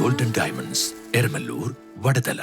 Golden diamonds, Eramalloor, Vadathala.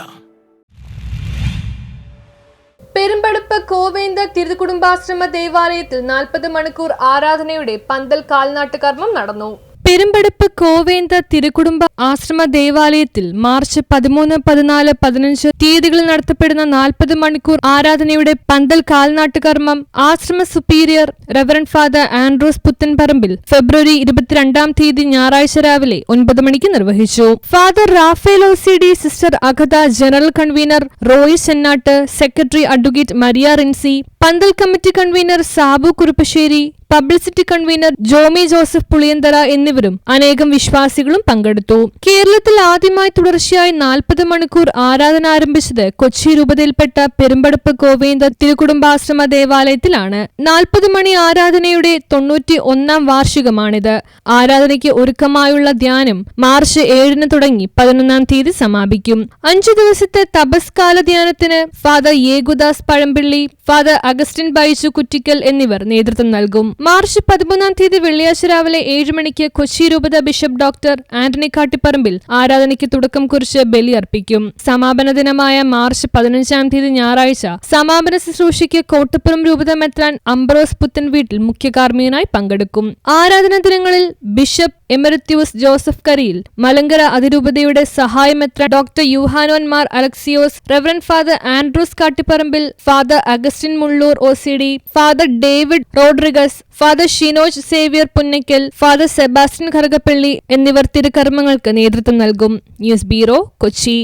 Perumbadappu കോവേന്ദ തിരുകുടുംബാശ്രമ ദേവാലയത്തിൽ 40 മണിക്കൂർ ആരാധനയുടെ പന്തൽ കാൽനാട്ട് കർമ്മം നടന്നു. പെരുമ്പടപ്പ് കോവേന്ദ തിരുകുടുംബ ആശ്രമ ദേവാലയത്തിൽ മാർച്ച് 13, 14, 15 തീയതികളിൽ നടത്തപ്പെടുന്ന 40 മണിക്കൂർ ആരാധനയുടെ പന്തൽ കാൽനാട്ട് കർമ്മം ആശ്രമ superior reverend father Andrews Puthenparambil February 22 തീയതി ഞായറാഴ്ച രാവിലെ 9 മണിക്ക് നിർവഹിച്ചു. Father Raphael OCD, sister Agatha, general convener Roy Chennattu, secretary advocate Maria Rincy, പന്തൽ committee convener Sabu Kuruppassery, publicity convener Jomy Joseph Puliyanthara എന്നിവരും അനേകം വിശ്വാസികളും പങ്കെടുത്തു. കേരളത്തിൽ ആദ്യമായി തുടർച്ചയായി 40 മണിക്കൂർ ആരാധന ആരംഭിച്ചത് കൊച്ചി രൂപതയിൽപ്പെട്ട പെരുമ്പടപ്പ് കോവേന്ദ തിരുകുടുംബാശ്രമ ദേവാലയത്തിലാണ്. 40 മണി ആരാധനയുടെ 91ാം വാർഷികമാണിത്. ആരാധനയ്ക്ക് ഒരുക്കമായുള്ള ധ്യാനം മാർച്ച് 7 തുടങ്ങി 11 തീയതി സമാപിക്കും. 5 ദിവസത്തെ തപസ്കാല ധ്യാനത്തിന് father Yegudas Pazhampilly, father Augustine Baiju Kuttikkal എന്നിവർ നേതൃത്വം നൽകും. മാർച്ച് 13 തീയതി വെള്ളിയാഴ്ച രാവിലെ 7 മണിക്ക് കൊച്ചി രൂപത ബിഷപ്പ് ഡോക്ടർ ആന്റണി കാട്ടിപ്പറമ്പിൽ ആരാധനയ്ക്ക് തുടക്കം കുറിച്ച് ബലി അർപ്പിക്കും. സമാപന ദിനമായ മാർച്ച് 15 തീയതി ഞായറാഴ്ച സമാപന ശുശ്രൂഷയ്ക്ക് കോട്ടപ്പുറം രൂപത മെത്രാൻ അംബ്രോസ് പുത്തൻ വീട്ടിൽ മുഖ്യ കാർമ്മികനായി പങ്കെടുക്കും. ആരാധന ദിനങ്ങളിൽ bishop emeritus Joseph Kariyil, Malankara അതിരൂപതയുടെ സഹായ മെത്രാൻ doctor Yuhanon Mar Alexios, reverend father Andrews Kattiparambil, father Augustine Mulloor OCD, father David Rodrigues, father Shinoj Xavier Punnakkal, father Sebastian Karukappally എന്നിവർ തിരുക്കർമ്മങ്ങൾക്ക് നേതൃത്വം നൽകും. News bureau, Kochi.